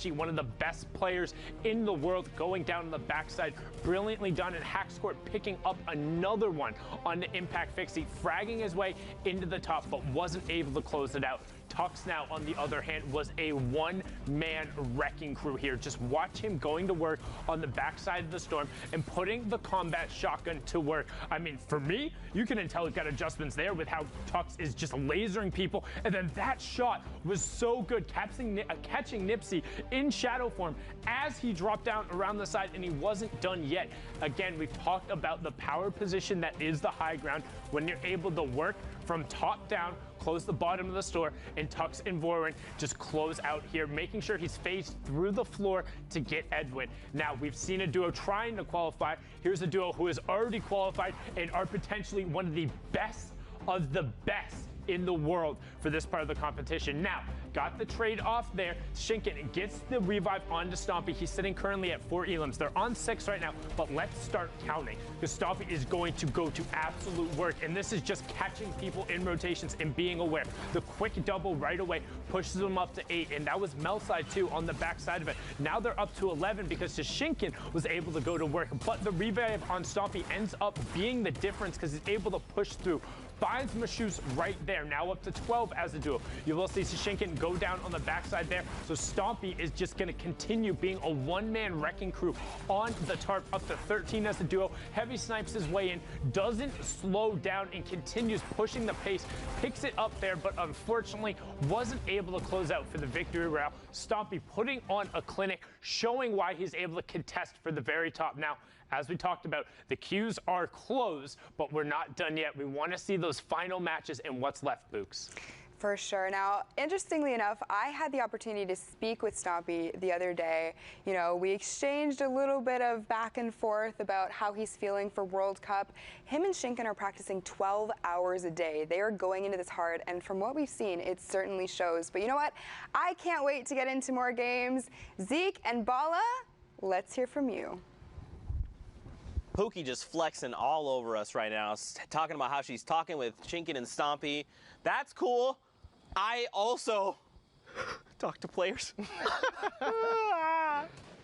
Ishi, one of the best players in the world, going down on the backside. Brilliantly done, and Hacksport picking up another one on the impact fixie, fragging his way into the top, but wasn't able to close it out. Tux now, on the other hand, was a one-man wrecking crew here. Just watch him going to work on the backside of the storm and putting the combat shotgun to work. I mean, for me, you can tell he's got adjustments there with how Tux is just lasering people. And then that shot was so good, catching Nipsey in shadow form as he dropped down around the side, and he wasn't done yet. Again, we've talked about the power position that is the high ground when you're able to work from top down, close the bottom of the store, and Tux and Vorin just close out here, making sure he's phased through the floor to get Edwin. Now, we've seen a duo trying to qualify. Here's a duo who has already qualified and are potentially one of the best in the world for this part of the competition. Now, got the trade off there. Shinken gets the revive onto Stompy. He's sitting currently at 4 elims. They're on 6 right now, but let's start counting, because Stompy is going to go to absolute work, and this is just catching people in rotations and being aware. The quick double right away pushes them up to 8, and that was Melside too on the backside of it. Now they're up to 11 because Shinken was able to go to work, but the revive on Stompy ends up being the difference because he's able to push through. Finds Mashus right there, now up to 12 as a duo. You will see Shinken go down on the backside there, so Stompy is just going to continue being a one-man wrecking crew on the tarp, up to 13 as a duo. Heavy snipes his way in, doesn't slow down, and continues pushing the pace, picks it up there, but unfortunately wasn't able to close out for the victory route. Stompy putting on a clinic, showing why he's able to contest for the very top. Now, as we talked about, the queues are closed, but we're not done yet. We want to see those final matches and what's left, Books. For sure. Now, interestingly enough, I had the opportunity to speak with Stompy the other day. You know, we exchanged a little bit of back and forth about how he's feeling for World Cup. Him and Shinken are practicing 12 hours a day. They are going into this hard, and from what we've seen, it certainly shows. But you know what? I can't wait to get into more games. Zeke and Bala, let's hear from you. Pookie just flexing all over us right now, talking about how she's talking with Shinken and Stompy. That's cool. I also talk to players.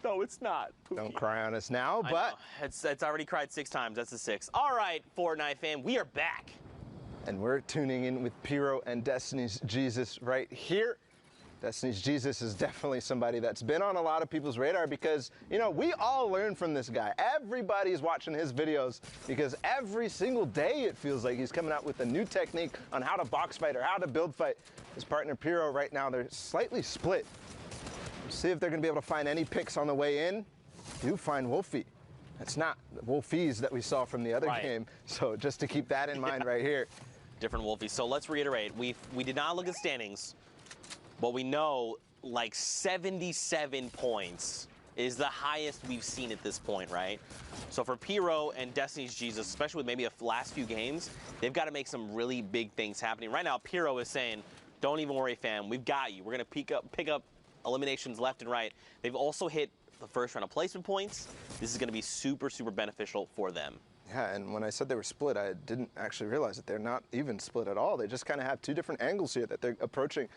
No, it's not, Pookie. Don't cry on us now, but... It's already cried 6 times. That's a 6. All right, Fortnite fam, we are back. And we're tuning in with Pyro and Destiny's Jesus right here. Destiny's Jesus is definitely somebody that's been on a lot of people's radar because, you know, we all learn from this guy. Everybody's watching his videos because every single day it feels like he's coming out with a new technique on how to box fight or how to build fight. His partner Pyro right now, they're slightly split. We'll see if they're going to be able to find any picks on the way in. Do find Wolfie. That's not the Wolfies that we saw from the other game. So just to keep that in mind right here. Different Wolfies. So let's reiterate. We did not look at standings. But we know like 77 points is the highest we've seen at this point, right? So for Pyro and Destiny's Jesus, especially with maybe the last few games, they've got to make some really big things happening. Right now, Pyro is saying, don't even worry, fam. We've got you. We're going to pick up eliminations left and right. They've also hit the first round of placement points. This is going to be super, super beneficial for them. Yeah, and when I said they were split, I didn't actually realize that they're not even split at all. They just kind of have 2 different angles here that they're approaching.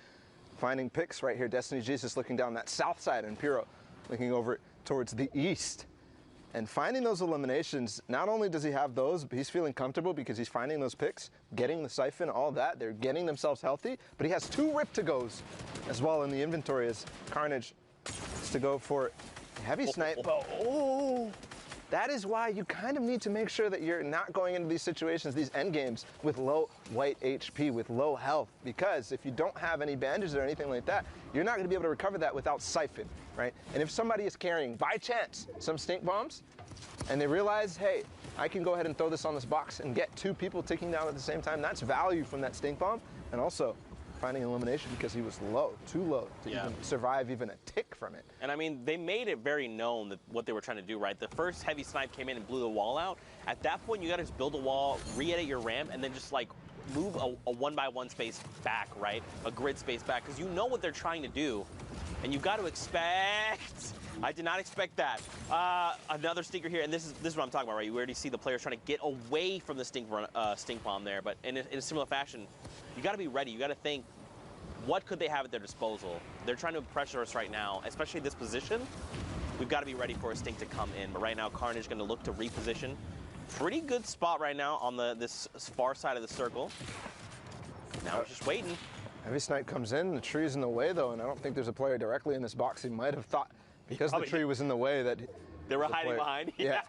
Finding picks right here. Destiny Jesus looking down that south side and Pyro looking over towards the east. And finding those eliminations, not only does he have those, but he's feeling comfortable because he's finding those picks, getting the siphon, all that. They're getting themselves healthy, but he has 2 rip-to-goes as well in the inventory as Carnage is to go for heavy snipe. Oh, that is why you kind of need to make sure that you're not going into these situations, these end games, with low white HP, with low health, because if you don't have any bandages or anything like that, you're not going to be able to recover that without siphon, right? And if somebody is carrying, by chance, some stink bombs, and they realize, hey, I can go ahead and throw this on this box and get 2 people ticking down at the same time, that's value from that stink bomb, and also finding elimination because he was low, too low to even survive even a tick from it. And I mean, they made it very known that what they were trying to do, right? The first heavy snipe came in and blew the wall out. At that point, you got to just build a wall, re-edit your ramp, and then just like move a 1x1 space back, right? A grid space back, because you know what they're trying to do, and you've got to expect. I did not expect that. Another stinker here, and this is what I'm talking about, right? You already see the players trying to get away from the stink bomb there, but in a similar fashion, you got to be ready. You got to think, what could they have at their disposal? They're trying to pressure us right now, especially this position. We've got to be ready for a stink to come in. But right now, Carnage going to look to reposition. Pretty good spot right now on this far side of the circle. Now we're just waiting. Heavy Snipe comes in, the tree's in the way though, and I don't think there's a player directly in this box. He might have thought, because the tree was in the way, that they were hiding behind. Yeah,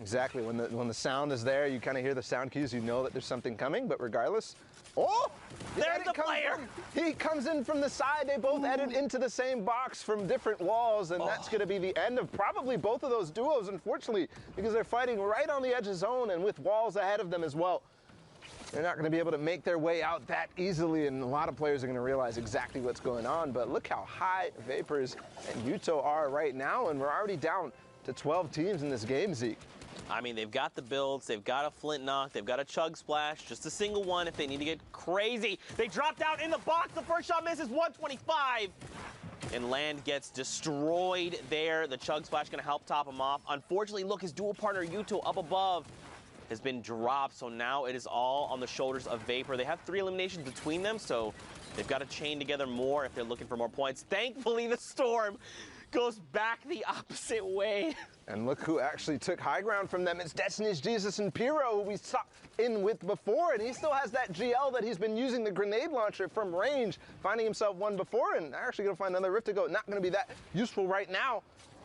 exactly. When the sound is there, you kind of hear the sound cues, you know that there's something coming, but regardless. Oh! There's the player! He comes in from the side. They both edit into the same box from different walls, and that's going to be the end of probably both of those duos, unfortunately, because they're fighting right on the edge of zone and with walls ahead of them as well. They're not going to be able to make their way out that easily, and a lot of players are going to realize exactly what's going on. But look how high Vapors and Yuto are right now, and we're already down to 12 teams in this game, Zeke. I mean, they've got the builds, they've got a Flint Knock, they've got a Chug Splash, just a single one if they need to get crazy. They dropped out in the box, the first shot misses, 125. And Land gets destroyed there. The Chug Splash going to help top him off. Unfortunately, look, his dual partner Yuto up above has been dropped, so now it is all on the shoulders of Vapor. They have 3 eliminations between them, so they've got to chain together more if they're looking for more points. Thankfully, the Storm goes back the opposite way. And look who actually took high ground from them. It's Destiny's Jesus and Pyro, who we saw in with before, and he still has that GL that he's been using the grenade launcher from range, finding himself one before, and they're actually going to find another Rift to go. Not going to be that useful right now,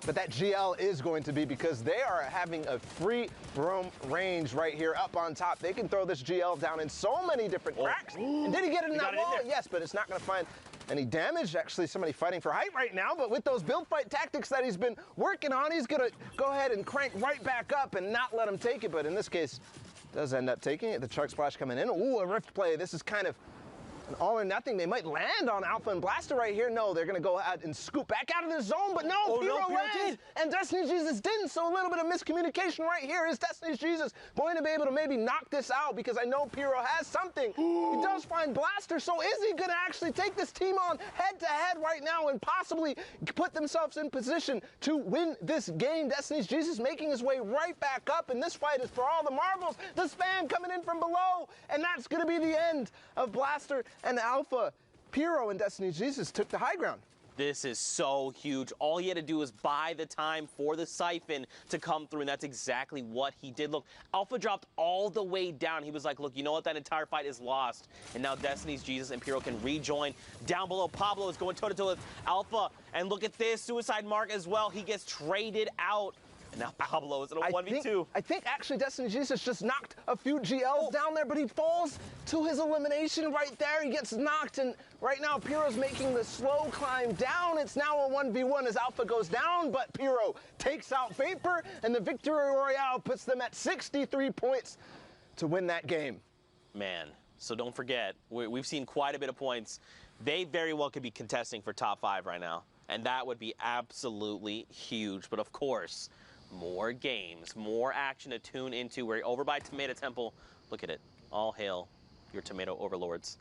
but that GL is going to be, because they are having a free roam range right here up on top. They can throw this GL down in so many different cracks. And did he get it in that wall? Yes, but it's not going to find any damage. Actually, somebody fighting for height right now, but with those build fight tactics that he's been working on, he's going to go ahead and crank right back up and not let him take it. But in this case, does end up taking it. The Chug Splash coming in. Ooh, a Rift play. This is kind of an all or nothing. They might land on Alpha and Blaster right here. No, they're going to go out and scoop back out of the zone, but no, Pyro lands, and Destiny's Jesus didn't, so a little bit of miscommunication right here. Is Destiny's Jesus going to be able to maybe knock this out? Because I know Pyro has something. He does find Blaster, so is he going to actually take this team on head-to-head right now and possibly put themselves in position to win this game? Destiny's Jesus making his way right back up, and this fight is for all the marbles. The spam coming in from below, and that's going to be the end of Blaster and Alpha. Pyro and Destiny's Jesus took the high ground. This is so huge. All he had to do was buy the time for the Siphon to come through, and that's exactly what he did. Look, Alpha dropped all the way down. He was like, look, you know what? That entire fight is lost. And now Destiny's Jesus and Pyro can rejoin. Down below, Pablo is going toe-to-toe with Alpha. And look at this, Suicide Mark as well. He gets traded out. And now Pablo is in a 1v2. I think actually Destiny Jesus just knocked a few GLs down there, but he falls to his elimination right there. He gets knocked, and right now Pyro's making the slow climb down. It's now a 1v1 as Alpha goes down, but Pyro takes out Vapor, and the Victory Royale puts them at 63 points to win that game. Man, so don't forget, we've seen quite a bit of points. They very well could be contesting for top 5 right now, and that would be absolutely huge. But of course, more games, more action to tune into. We're over by Tomato Temple. Look at it. All hail your tomato overlords.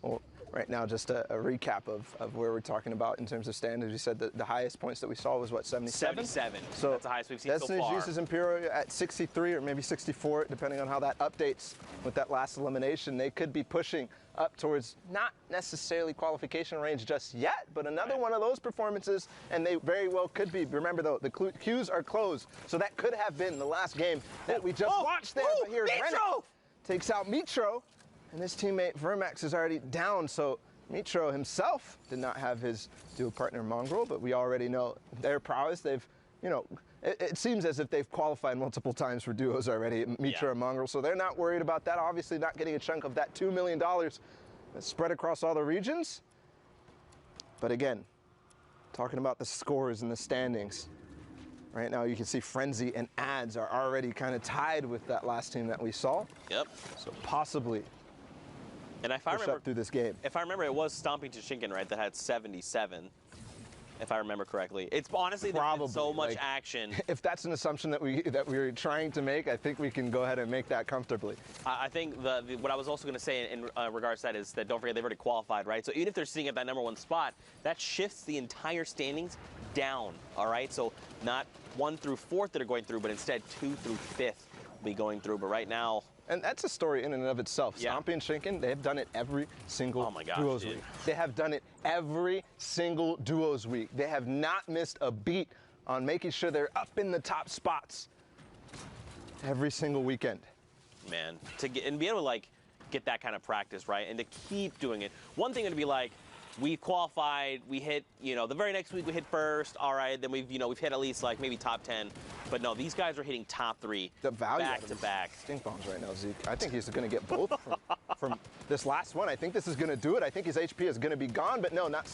Well, right now, just a recap of where we're talking about in terms of standings. You said that the highest points that we saw was, what, 77? 77. So that's the highest we've seen so far. Destiny's Jesus and Pyro at 63 or maybe 64, depending on how that updates with that last elimination. They could be pushing up towards not necessarily qualification range just yet, but another one of those performances, and they very well could be. Remember, though, the queues are closed, so that could have been the last game that we just watched there. But here's Rennick takes out Mitro, and his teammate Vermax is already down, so Mitro himself did not have his dual partner Mongrel, but we already know their prowess. They've, you know, it seems as if they've qualified multiple times for duos already, Mitro and Mongrel, so they're not worried about that. Obviously not getting a chunk of that $2 million that's spread across all the regions. But again, talking about the scores and the standings, right now you can see Frenzy and Ads are already kind of tied with that last team that we saw. Yep. So possibly and if I remember, up through this game. If I remember, it was Stomping Toshinkan, right, that had 77. If I remember correctly. It's honestly probably so much action. If that's an assumption that we're trying to make, I think we can go ahead and make that comfortably. I think what I was also going to say in regards to that is that don't forget they've already qualified, right? So even if they're sitting at that #1 spot, that shifts the entire standings down, all right? So not 1 through 4th that are going through, but instead 2 through 5th will be going through. But right now, And that's a story in and of itself. Yeah. Stompy and Shinken, they have done it every single Oh my gosh, duos dude. week. They have done it every single duos week. They have not missed a beat on making sure they're up in the top spots every single weekend. Man, to get and be able to like get that kind of practice, right? And to keep doing it. One thing would be like, we qualified, we hit, you know, the very next week we hit first, all right, then we've hit at least like maybe top 10. But no, these guys are hitting top 3 The value back out of to these back. stink bombs right now, Zeke. I think he's going to get both from this last one. I think this is going to do it. I think his HP is going to be gone, but no, not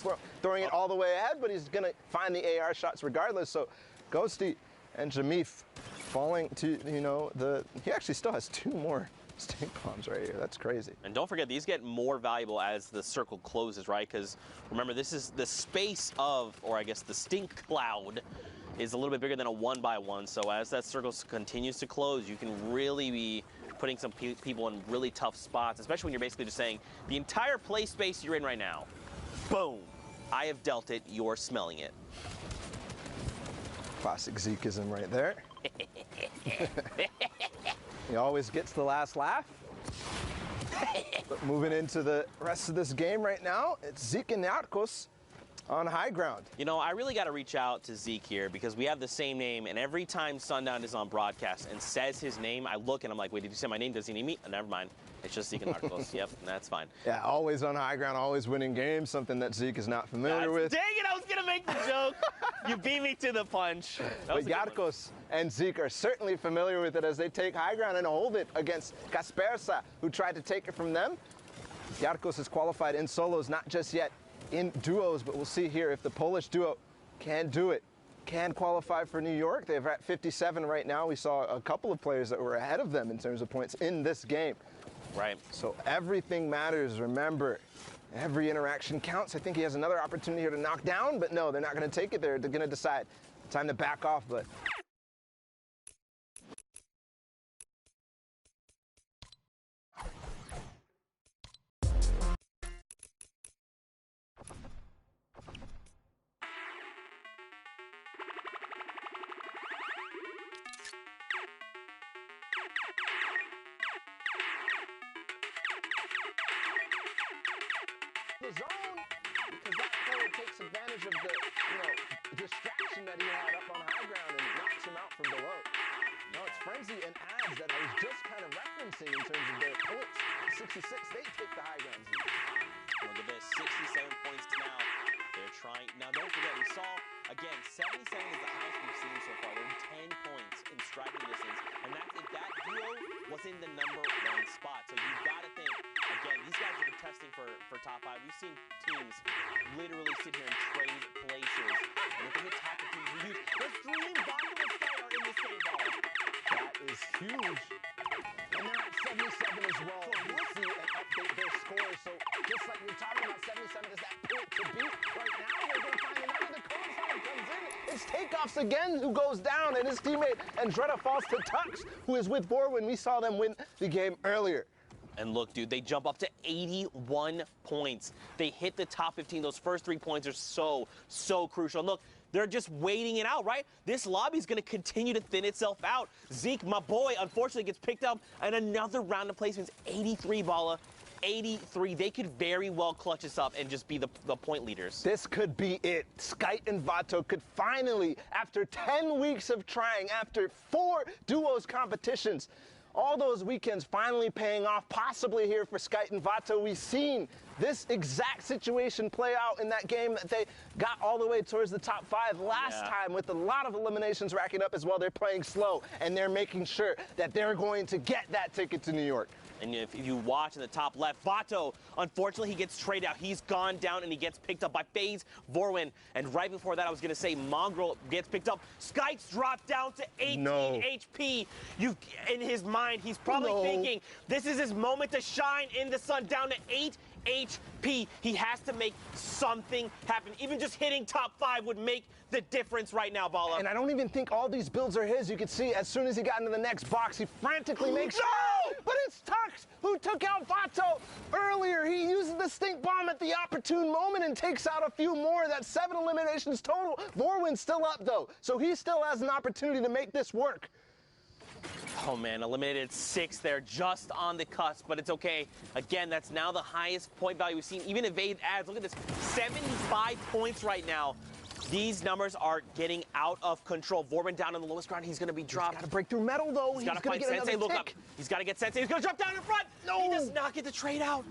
throwing it all the way ahead, but he's going to find the AR shots regardless. So Ghosty and Jamif falling to, you know, he actually still has 2 more stink bombs right here. That's crazy. And don't forget, these get more valuable as the circle closes, right? Because remember, this is the space of, or I guess the stink cloud, is a little bit bigger than a 1x1. So as that circle continues to close, you can really be putting some people in really tough spots, especially when you're basically just saying, the entire play space you're in right now, boom, I have dealt it, you're smelling it. Classic Zekeism right there. He always gets the last laugh. But moving into the rest of this game right now, it's Zeke and Narcos on high ground. You know, I really got to reach out to Zeke here because we have the same name, and every time Sundown is on broadcast and says his name, I look and I'm like, wait, did you say my name? Does he need me? Oh, never mind. It's just Zeke and Narcos. Yep, that's fine. Yeah, always on high ground, always winning games, something that Zeke is not familiar with. Dang it, I was going to make the joke. You beat me to the punch. But Yarkos and Zeke are certainly familiar with it as they take high ground and hold it against Kaspersa, who tried to take it from them. Yarkos is qualified in solos, not just yet in duos, but we'll see here if the Polish duo can do it. Can qualify for New York. They're at 57 right now. We saw a couple of players that were ahead of them in terms of points in this game. Right. So everything matters. Remember, every interaction counts. I think he has another opportunity here to knock down, but no, they're not going to take it. They're going to decide time to back off, but the zone, because that player takes advantage of the, distraction that he had up on high ground and knocks him out from below. No, it's Frenzy and Ads that I was just kind of referencing in terms of their points. 66, they take the high ground. Look at this, 67 points now. They're trying. Now, don't forget, we saw, again, 77 is the highest we've seen so far. They're 10 points in striking distance. And that's if that duo was in the number 1 spot. So you've got to think, again, these guys are contesting for top 5. We've seen teams literally sit here and trade places. And if they hit top 2 teams, huge. Let's dream Boston and Sky are in this game, ball. That is huge. And they're at 77 as well. We'll see and update their score. So just like we're talking about 77 is that point to beat. Right now, they're going to find another. The co-sign comes in. It's Takeoffs again who goes down, and his teammate Andretta falls to Tux, who is with Borwin. We saw them win the game earlier. And look, dude, they jump up to 81 points. They hit the top 15. Those first 3 points are so crucial. And look, they're just waiting it out, right? This lobby is going to continue to thin itself out. Zeke, my boy, unfortunately gets picked up, and another round of placements. 83, Bala. 83. They could very well clutch this up and just be the point leaders. This could be it. Skite and Vato could finally, after 10 weeks of trying, after 4 duos competitions, all those weekends finally paying off, possibly here for Skite and Vato. We've seen this exact situation play out in that game that they got all the way towards the top 5 last time with a lot of eliminations racking up as well. They're playing slow, and they're making sure that they're going to get that ticket to New York. And if you watch in the top left, Vato, unfortunately, he gets traded out. He's gone down, and he gets picked up by FaZe Vorwin. And right before that, I was going to say Mongrel gets picked up. Skype's dropped down to 18 HP. In his mind, he's probably thinking, this is his moment to shine in the sun, down to 8 HP. He has to make something happen. Even just hitting top 5 would make the difference right now, Bala. And I don't even think all these builds are his. You can see as soon as he got into the next box, he frantically makes... No! But it's Tux who took out Vato earlier. He uses the stink bomb at the opportune moment and takes out a few more. That's 7 eliminations total. Vorwin's still up, though, so he still has an opportunity to make this work. Oh man, eliminated 6 there, just on the cusp, but it's okay. Again, that's now the highest point value we've seen. Even evade ads, look at this, 75 points right now. These numbers are getting out of control. Vorman down on the lowest ground, he's gonna be dropped. Got to break through metal though. He's gotta find Sensei, look up. He's gotta get Sensei, he's gonna drop down in front. No! He does not get the trade out.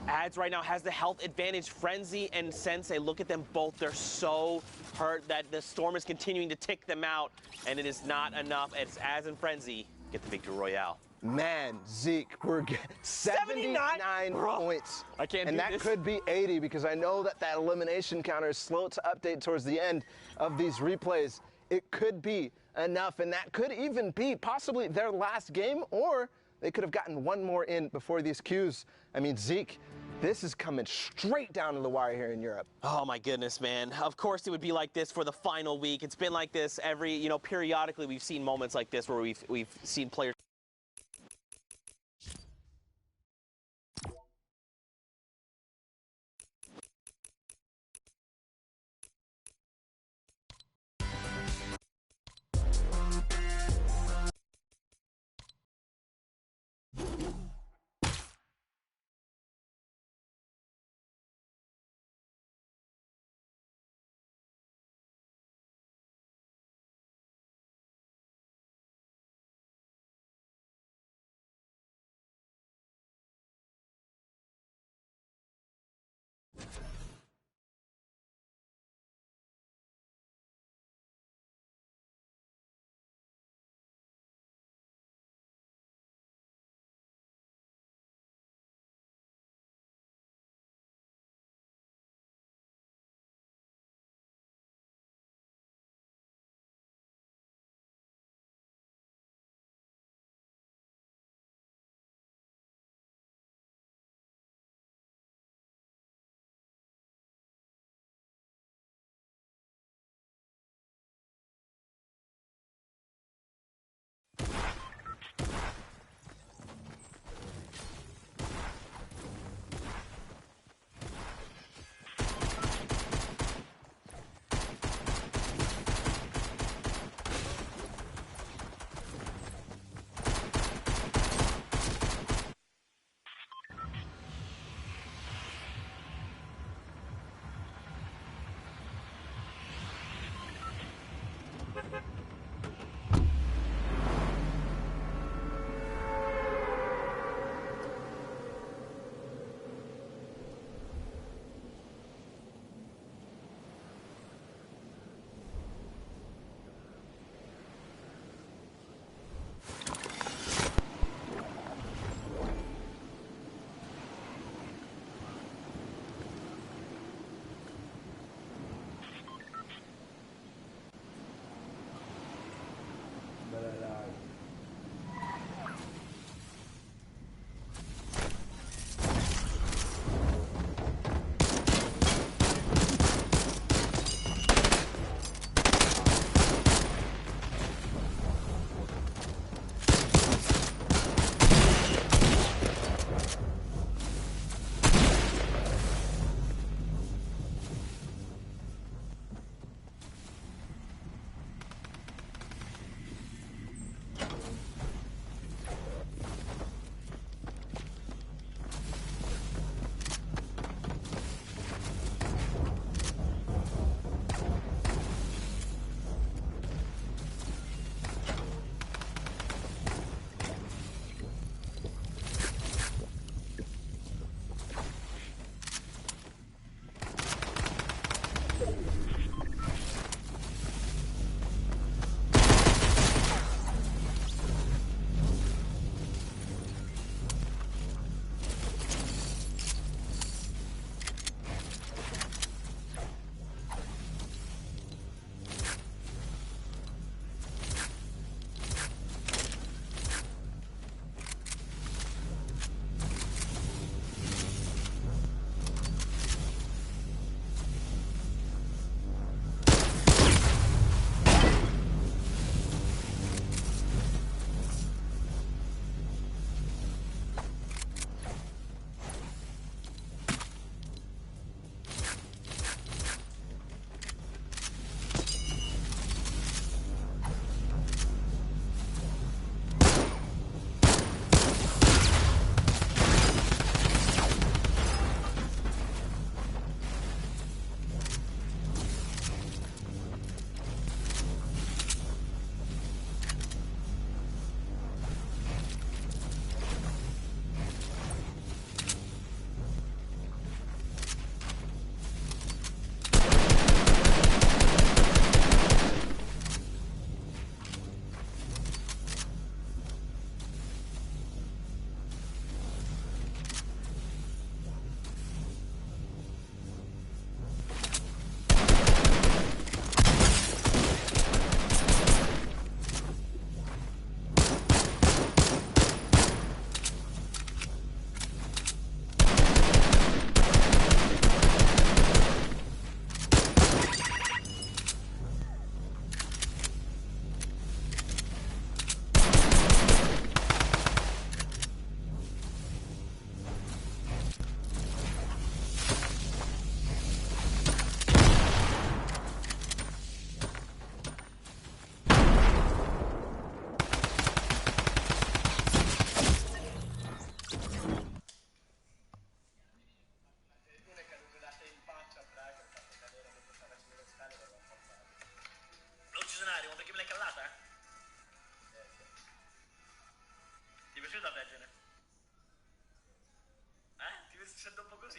Ads right now has the health advantage. Frenzy and Sensei, look at them both. They're so hurt that the Storm is continuing to tick them out, and it is not enough. It's Ads and Frenzy get the victory royale. Man, Zeke, we're 79 points. I can't and do that this. could be 80 because I know that elimination counter is slow to update towards the end of these replays. It could be enough, and that could even be possibly their last game, or they could have gotten one more in before these queues. I mean, Zeke, this is coming straight down to the wire here in Europe. Oh my goodness, man. Of course it would be like this for the final week. It's been like this every, periodically we've seen moments like this where we've seen players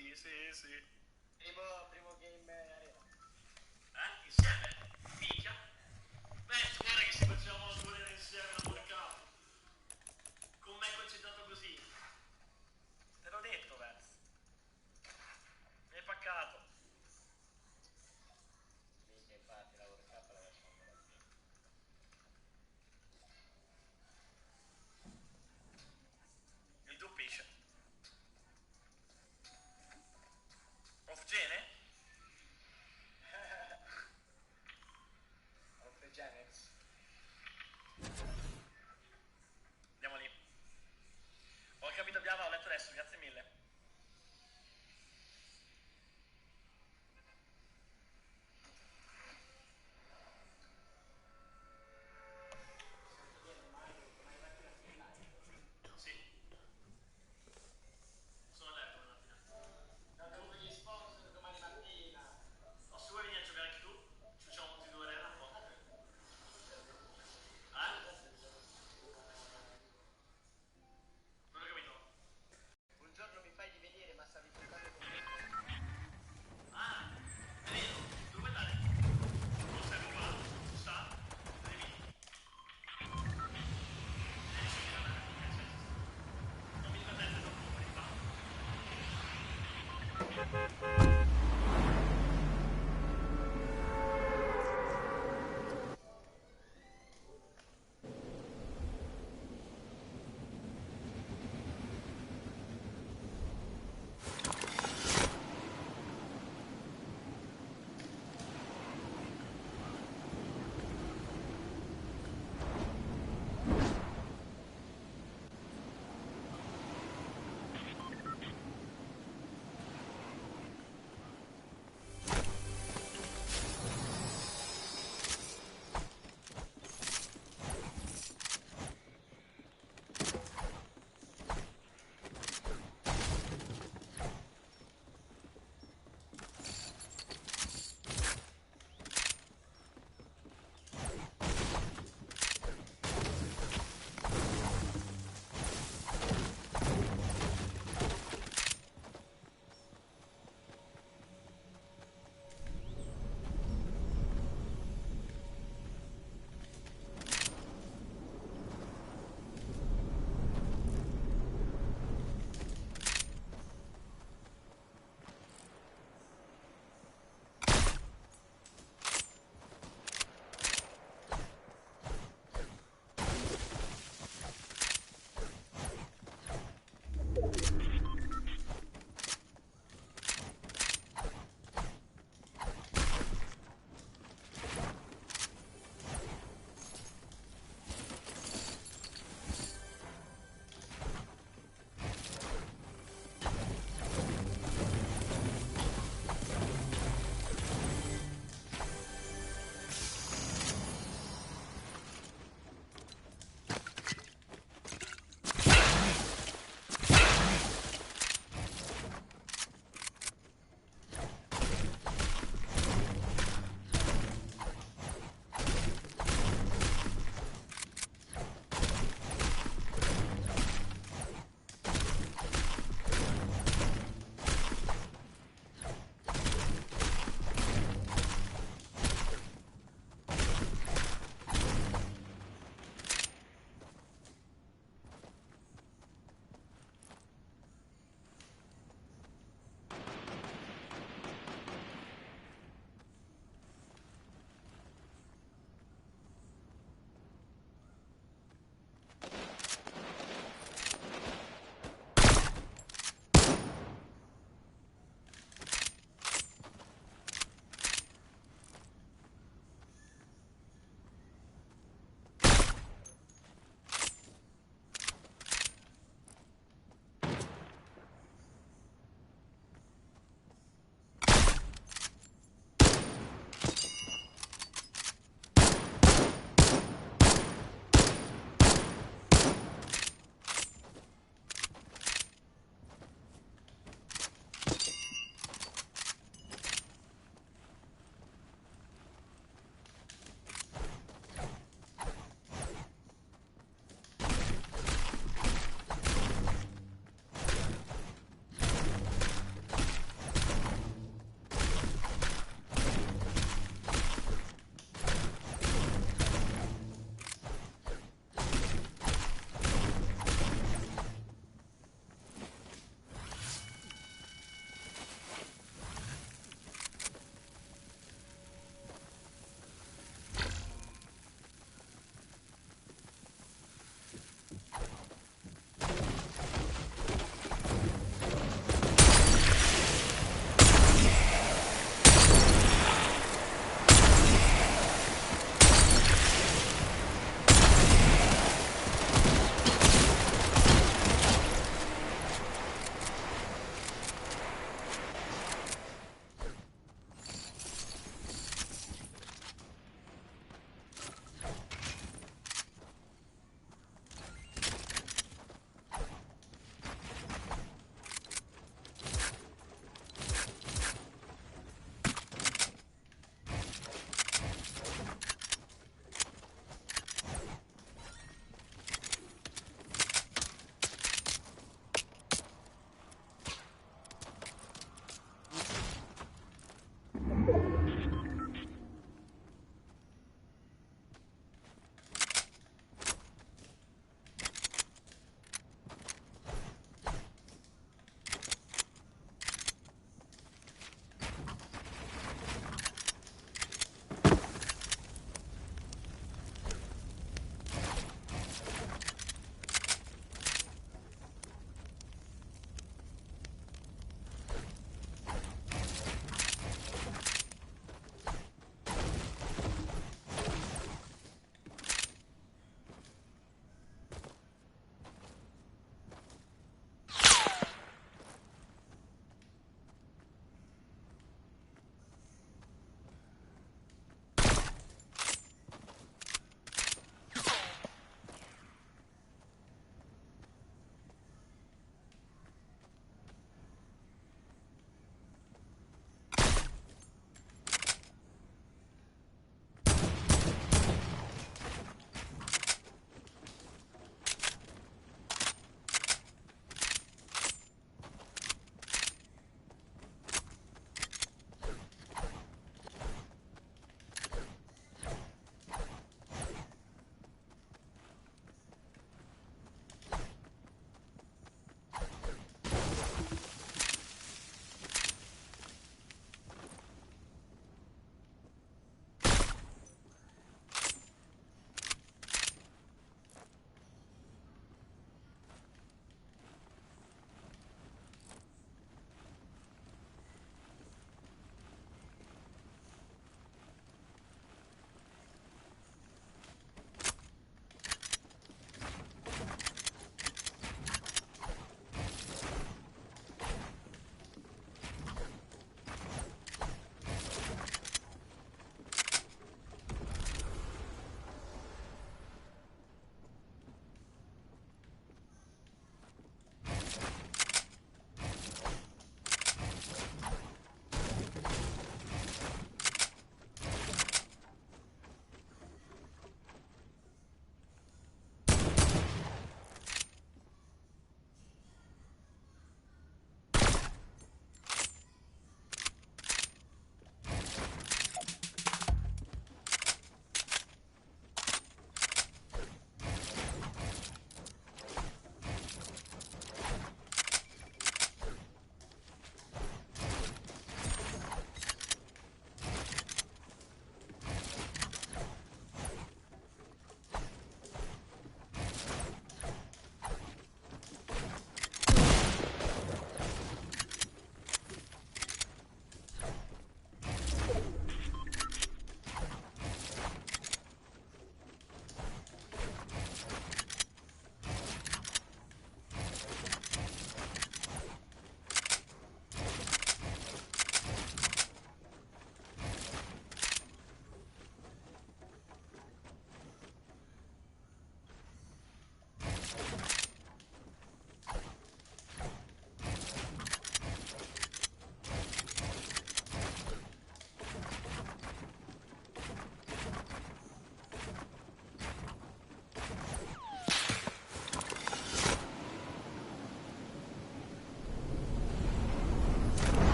Sì, sì, sì. Primo game arena. Insieme? Minchia. Beh, guarda che se facciamo ancora insieme la World Cup. Con me concentrato così. Te l'ho detto, Vez. Mi hai paccato. Minchia, infatti la World Cup la facciamo ancora qui. Il tuo pesce. Off gene? Off Genex. Andiamo lì. Ho capito, Biava, ho letto adesso, grazie mille. Sì. Sono a letto una mattina. Andiamo con gli sponsor domani mattina. Ma se vuoi venire a giocare anche tu, ci facciamo tutti due arena un po'.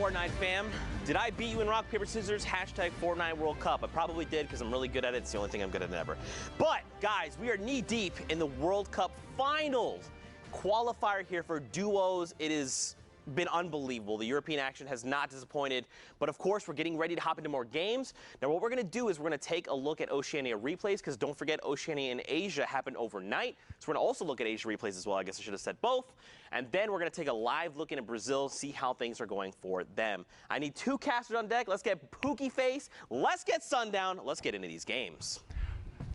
Fortnite fam. Did I beat you in rock, paper, scissors? Hashtag Fortnite World Cup. I probably did because I'm really good at it. It's the only thing I'm good at ever. But, guys, we are knee deep in the World Cup finals. Qualifier here for duos. It has been unbelievable. The European action has not disappointed. But, of course, we're getting ready to hop into more games. Now, what we're going to do is we're going to take a look at Oceania replays because don't forget Oceania and Asia happened overnight. So we're going to also look at Asia replays as well. I guess I should have said both. And then we're going to take a live look into Brazil, see how things are going for them. I need 2 casters on deck. Let's get Pookie Face. Let's get Sundown. Let's get into these games.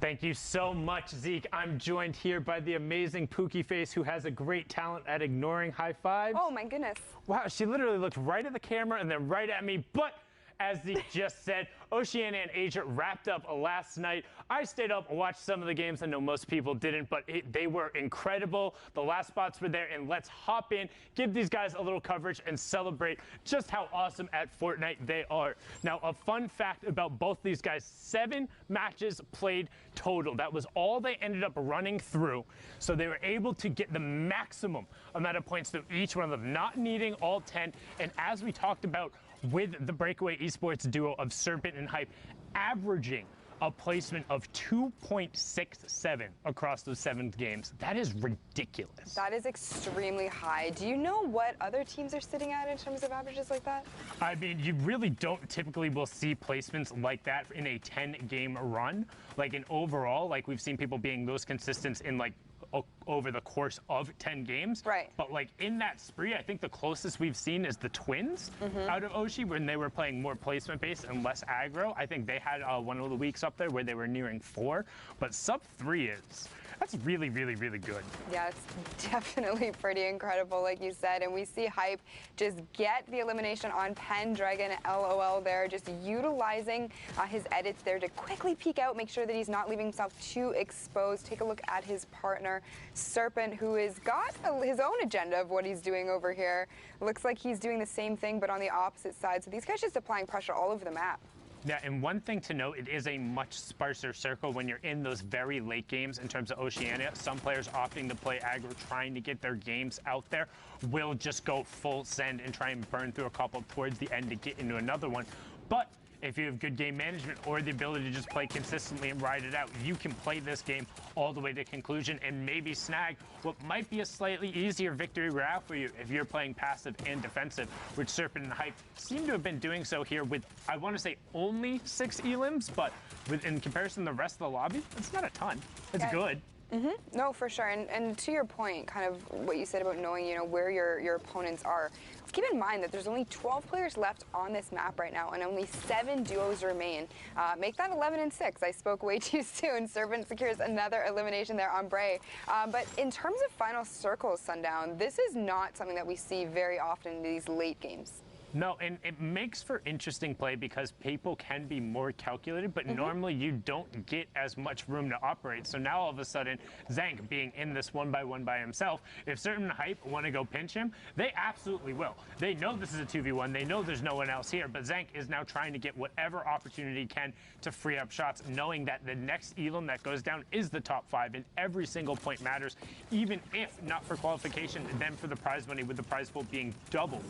Thank you so much, Zeke. I'm joined here by the amazing Pookie Face, who has a great talent at ignoring high fives. Oh, my goodness. Wow, she literally looked right at the camera and then right at me. But as Zeke just said, Oceania and Asia wrapped up last night. I stayed up and watched some of the games. I know most people didn't, but they were incredible. The last spots were there, and let's hop in, give these guys a little coverage, and celebrate just how awesome at Fortnite they are. Now, a fun fact about both these guys, 7 matches played total. That was all they ended up running through. So they were able to get the maximum amount of points through each one of them, not needing all 10. And as we talked about with the Breakaway Esports duo of Serpent and Hype, averaging a placement of 2.67 across those 7 games. That is ridiculous. That is extremely high. Do you know what other teams are sitting at in terms of averages like that? I mean, you really don't typically will see placements like that in a 10-game run. Like in overall, like we've seen people being those consistent in like over the course of 10 games. Right. But like in that spree, I think the closest we've seen is the Twins out of Oshi when they were playing more placement based and less aggro. I think they had one of the weeks up there where they were nearing 4, but sub 3 that's really, really, really good. Yeah, it's definitely pretty incredible, like you said. And we see Hype just get the elimination on Pendragon, LOL there, just utilizing his edits there to quickly peek out, make sure that he's not leaving himself too exposed. Take a look at his partner, Serpent, who has got his own agenda of what he's doing over here. Looks like he's doing the same thing, but on the opposite side. So these guys just applying pressure all over the map. Yeah, and one thing to note, it is a much sparser circle when you're in those very late games in terms of Oceania. Some players opting to play aggro, trying to get their games out there, will just go full send and try and burn through a couple towards the end to get into another one. But if you have good game management or the ability to just play consistently and ride it out, you can play this game all the way to conclusion and maybe snag what might be a slightly easier victory route for you if you're playing passive and defensive, which Serpent and Hype seem to have been doing so here with, I want to say, only 6 elims, but in comparison to the rest of the lobby, it's not a ton. It's good. No, for sure. And to your point, kind of what you said about knowing, where your opponents are. Let's keep in mind that there's only 12 players left on this map right now, and only 7 duos remain. Make that 11 and 6. I spoke way too soon. Serpent secures another elimination there on Bray. But in terms of final circles, Sundown, this is not something that we see very often in these late games. No, and it makes for interesting play because people can be more calculated, but normally you don't get as much room to operate. So now all of a sudden, Zank being in this 1-by-1 by himself, if certain Hype want to go pinch him, they absolutely will. They know this is a 2v1. They know there's no one else here, but Zank is now trying to get whatever opportunity he can to free up shots, knowing that the next elim that goes down is the top 5, and every single point matters, even if not for qualification, then for the prize money, with the prize pool being doubled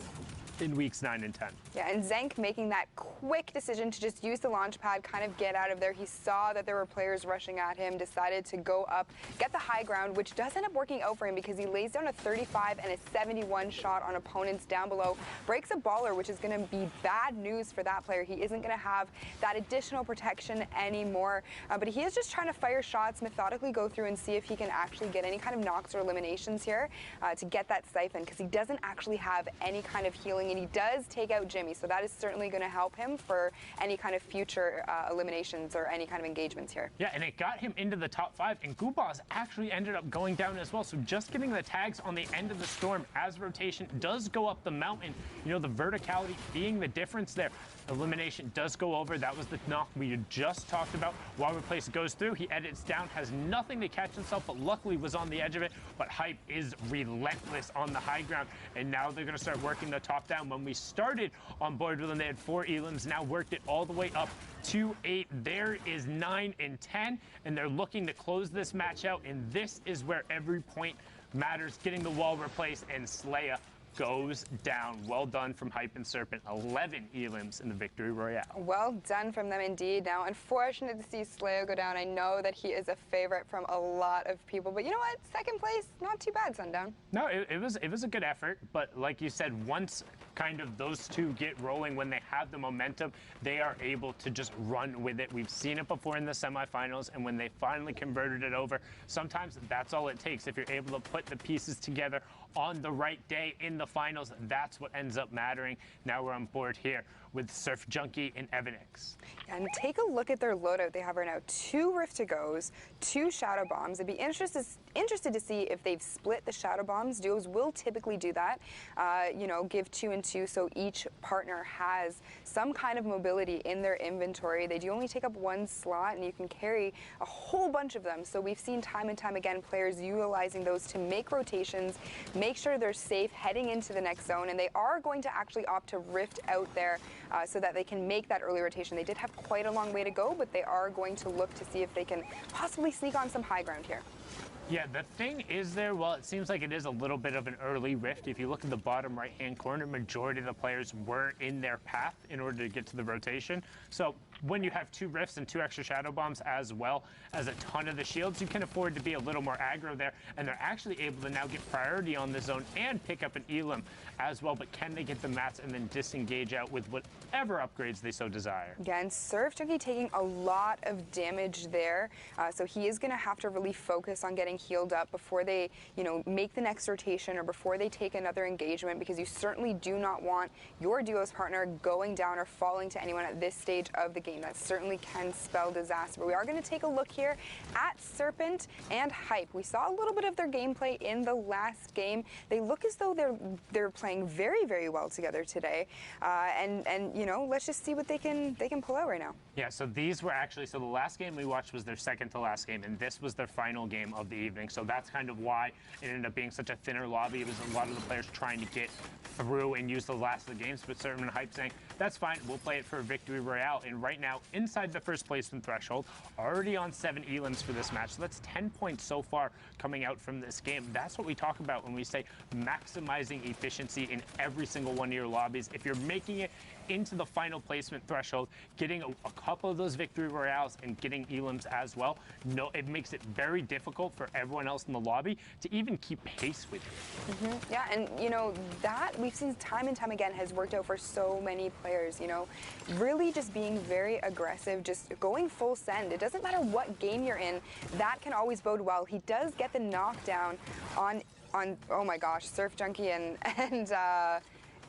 in weeks 9 and 10. Yeah, and Zank making that quick decision to just use the launch pad, kind of get out of there. He saw that there were players rushing at him, decided to go up, get the high ground, which does end up working out for him because he lays down a 35 and a 71 shot on opponents down below. Breaks a baller, which is going to be bad news for that player. He isn't going to have that additional protection anymore. But he is just trying to fire shots, methodically go through and see if he can actually get any kind of knocks or eliminations here to get that siphon, because he doesn't actually have any kind of healing. And he does take out Jimmy, so that is certainly going to help him for any kind of future eliminations or any kind of engagements here. Yeah, and it got him into the top 5, and Goobaz actually ended up going down as well. So just getting the tags on the end of the storm as rotation does go up the mountain. The verticality being the difference there. Elimination does go over. That was the knock we had just talked about. While Replace goes through, he edits down, has nothing to catch himself, but luckily was on the edge of it. But Hype is relentless on the high ground, and now they're going to start working the top down. When we started on board with them, they had 4 elims, now worked it all the way up to 8. There is 9 and 10, and they're looking to close this match out, and this is where every point matters. Getting the wall replaced and Slaya goes down. Well done from Hype and Serpent. 11 elims in the victory royale. Well done from them indeed. Now, unfortunate to see Slayo go down. I know that he is a favorite from a lot of people, but you know what? Second place, not too bad, Sundown. No, it was a good effort, but like you said, once kind of those two get rolling, when they have the momentum, they are able to just run with it. We've seen it before in the semifinals, and when they finally converted it over, sometimes that's all it takes. If you're able to put the pieces together on the right day in the finals, that's what ends up mattering. Now we're on board here with Surf Junkie and Evanix. And take a look at their loadout. They have right now 2 Rift to Goes, 2 Shadow Bombs. I'd be interested to see if they've split the Shadow Bombs. Duos will typically do that, you know, give 2 and 2 so each partner has some kind of mobility in their inventory. They do only take up 1 slot, and you can carry a whole bunch of them. So we've seen time and time again players utilizing those to make rotations, make sure they're safe heading into the next zone, and they are going to actually opt to Rift out there so that they can make that early rotation. They did have quite a long way to go, but they are going to look to see if they can possibly sneak on some high ground here. Yeah, the thing is there, well, it seems like it is a little bit of an early rift. If you look at the bottom right-hand corner, majority of the players were in their path in order to get to the rotation. So when you have 2 rifts and 2 extra shadow bombs as well as a ton of the shields, you can afford to be a little more aggro there, and they're actually able to now get priority on the zone and pick up an elim as well. But can they get the mats and then disengage out with whatever upgrades they so desire? Again, Surf Junkie taking a lot of damage there, so he is going to have to really focus on getting healed up before they, you know, make the next rotation or before they take another engagement, because you certainly do not want your duo's partner going down or falling to anyone at this stage of the game. That certainly can spell disaster. But we are going to take a look here at Serpent and Hype. We saw a little bit of their gameplay in the last game. They look as though they're playing very, very well together today. And you know, let's just see what they can pull out right now. Yeah, so these were actually, so the last game we watched was their second to last game, and this was their final game of the evening. So that's kind of why it ended up being such a thinner lobby. It was a lot of the players trying to get through and use the last of the games, but Serpent and Hype saying, that's fine, we'll play it for a victory royale. And right now, inside the first placement threshold, already on 7 elims for this match. So that's 10 points so far coming out from this game. That's what we talk about when we say maximizing efficiency in every single one of your lobbies. If you're making it into the final placement threshold, getting a couple of those victory royales and getting elims as well, no, it makes it very difficult for everyone else in the lobby to even keep pace with you. Yeah, and you know, that we've seen time and time again has worked out for so many players, you know, really just being very aggressive, just going full send. It doesn't matter what game you're in, that can always bode well. He does get the knockdown on oh my gosh, Surf Junkie and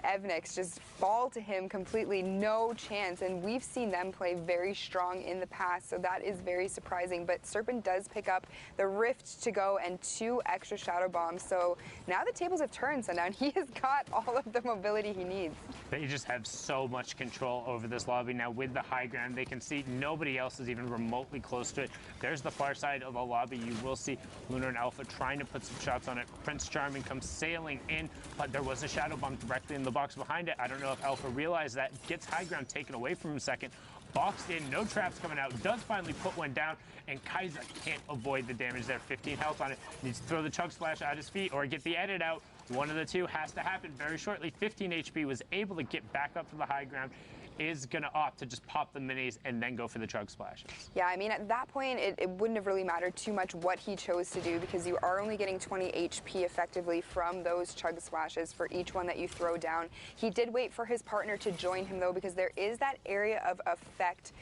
Evanix just fall to him completely, no chance, and we've seen them play very strong in the past, so that is very surprising. But Serpent does pick up the Rift to go and 2 extra Shadow Bombs, so now the tables have turned, Sundown. He has got all of the mobility he needs. They just have so much control over this lobby now with the high ground. They can see nobody else is even remotely close to it. There's the far side of the lobby. You will see Lunar and Alpha trying to put some shots on it. Prince Charming comes sailing in, but there was a Shadow Bomb directly in the box behind it. I don't know if Alpha realized that. Gets high ground taken away from him second. Boxed in, no traps coming out. Does finally put one down, and Kaiser can't avoid the damage there. 15 health on it. Needs to throw the Chug Splash at his feet or get the edit out. One of the two has to happen very shortly. 15 HP, was able to get back up to the high ground. Is going to opt to just pop the minis and then go for the Chug Splashes. Yeah, I mean, at that point, it wouldn't have really mattered too much what he chose to do, because you are only getting 20 HP effectively from those Chug Splashes for each one that you throw down. He did wait for his partner to join him, though, because there is that area of effect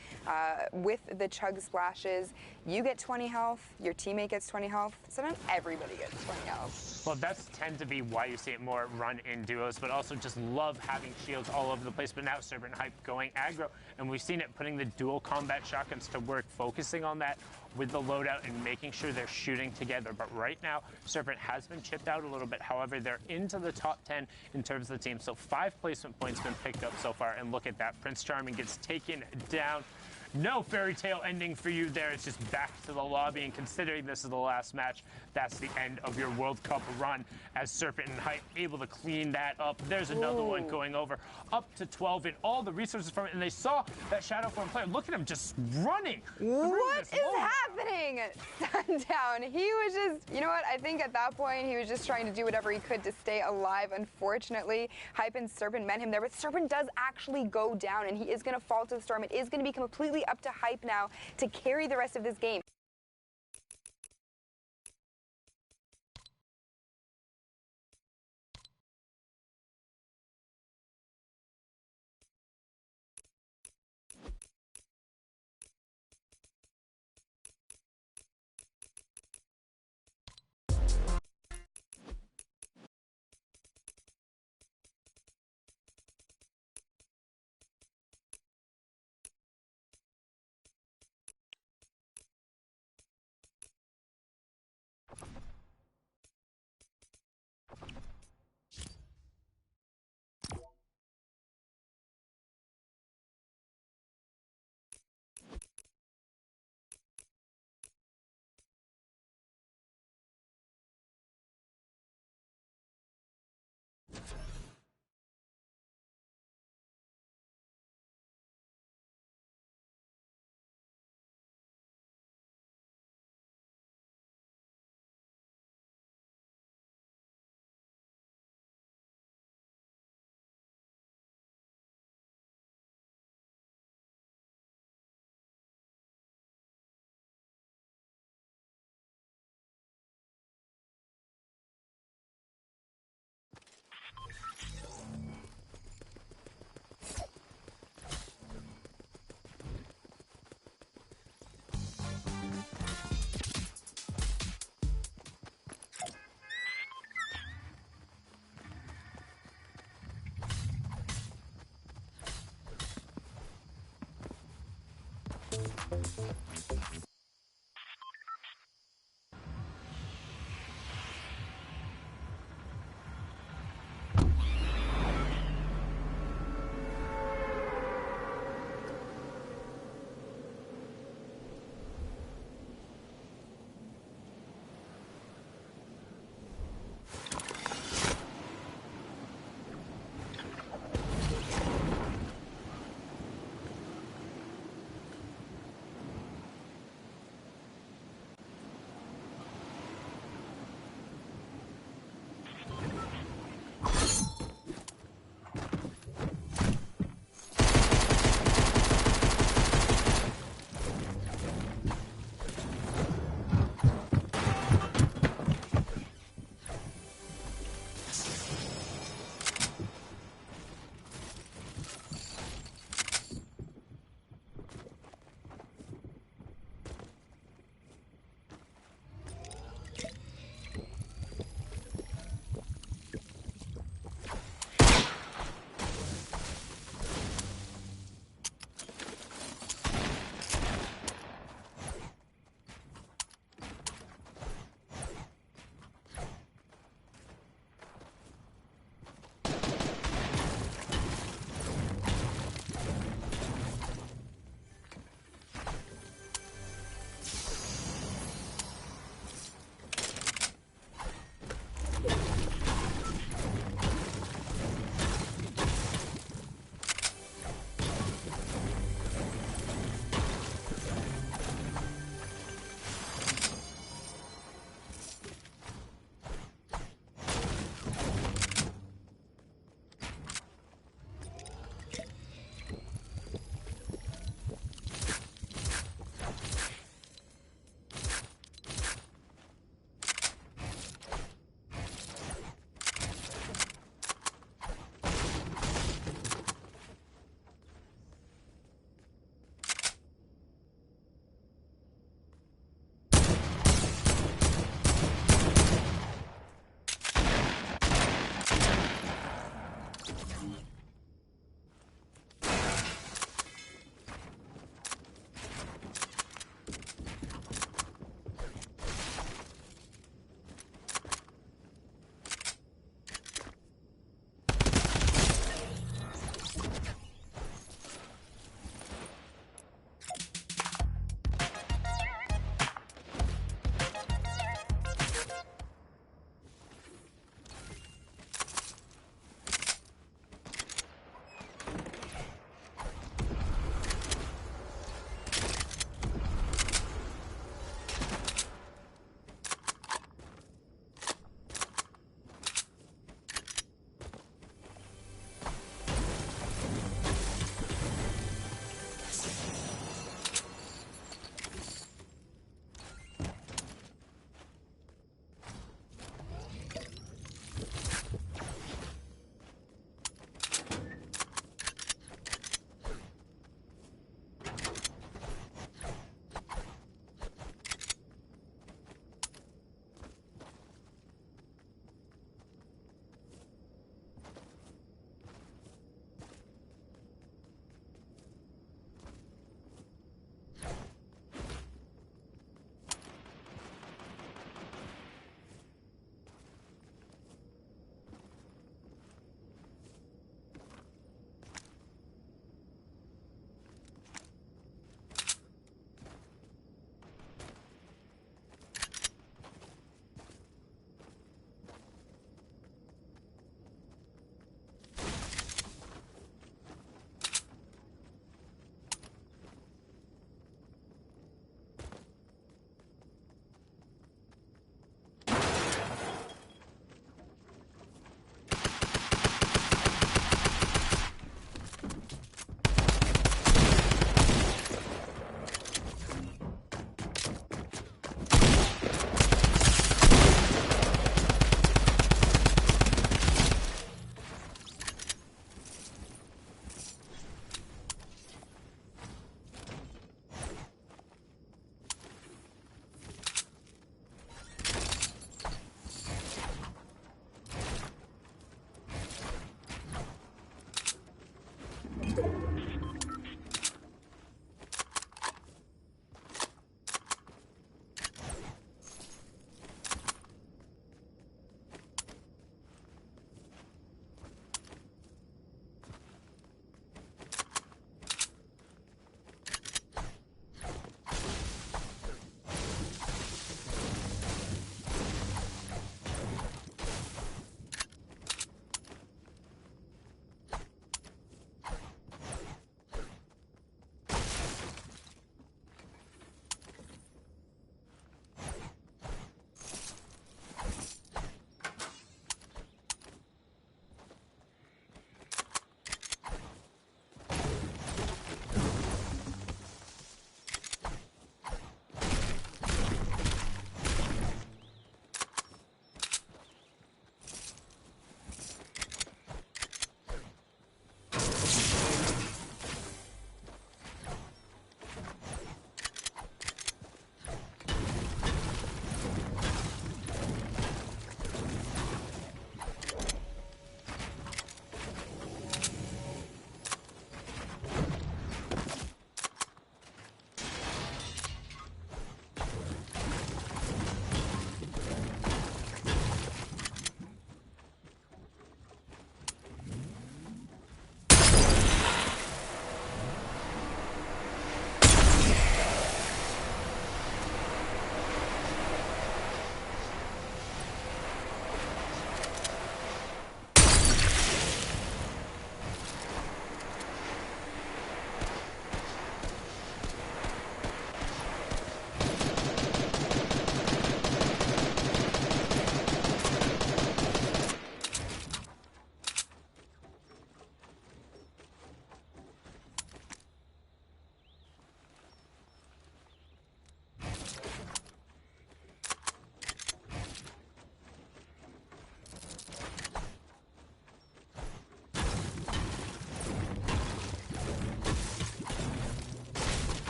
with the Chug Splashes. You get 20 health, your teammate gets 20 health, so not everybody gets 20 health. Well, that's tend to be why you see it more run in duos, but also just love having shields all over the place. But now Serpent and Hype going aggro, and we've seen it putting the dual combat shotguns to work, focusing on that with the loadout and making sure they're shooting together. But right now, Serpent has been chipped out a little bit. However, they're into the top 10 in terms of the team. So 5 placement points been picked up so far, and look at that. Prince Charming gets taken down. No fairy tale ending for you there. It's just back to the lobby, and considering this is the last match, that's the end of your World Cup run as Serpent and Hype able to clean that up. There's another one going over up to 12 in all the resources from it, and they saw that Shadow Form player. Look at him just running. What is happening? Sundown. He was just, you know what? I think at that point he was just trying to do whatever he could to stay alive. Unfortunately, Hype and Serpent met him there, but Serpent does actually go down, and he is going to fall to the storm. It is going to be completely up to Hype now to carry the rest of this game.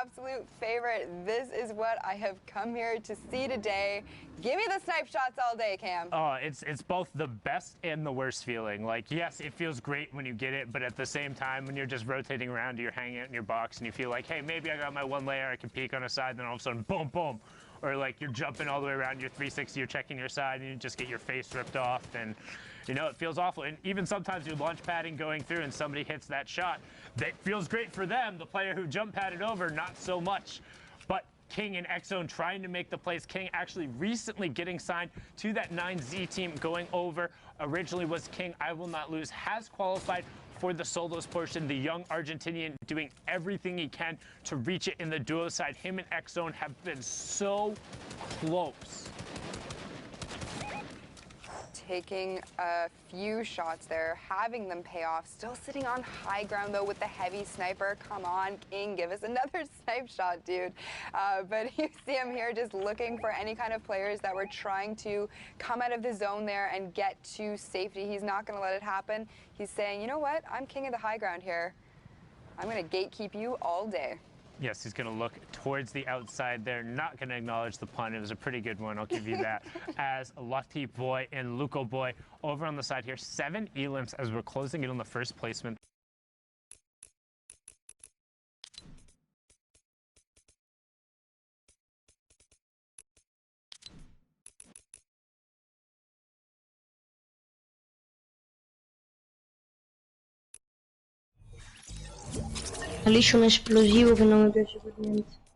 absolute favorite. This is what I have come here to see today. Give me the snipe shots all day, Cam. Oh, it's both the best and the worst feeling. Like, yes, it feels great when you get it, but at the same time, when you're just rotating around, you're hanging out in your box, and you feel like, hey, maybe I got my one layer, I can peek on a side, then all of a sudden, boom, boom. Or like you're jumping all the way around your 360, you're checking your side, and you just get your face ripped off, and you know, it feels awful. And even sometimes you're launch padding going through and somebody hits that shot, that feels great for them. The player who jump padded over, not so much. But King and X-Zone trying to make the plays. King actually recently getting signed to that 9Z team going over. Originally was King, I will not lose, has qualified for the solos portion. The young Argentinian doing everything he can to reach it in the duo side. Him and X-Zone have been so close. Taking a few shots there, having them pay off. Still sitting on high ground, though, with the heavy sniper. Come on, King, give us another snipe shot, dude. But you see him here just looking for any kind of players that were trying to come out of the zone there and get to safety. He's not going to let it happen. He's saying, you know what? I'm king of the high ground here. I'm going to gatekeep you all day. Yes, he's going to look towards the outside there. Not going to acknowledge the pun. It was a pretty good one. I'll give you that. As Lucky Boy and Luco Boy over on the side here. 7 elims as we're closing in on the first placement. Ha lì c'è un esplosivo che non mi piace per niente.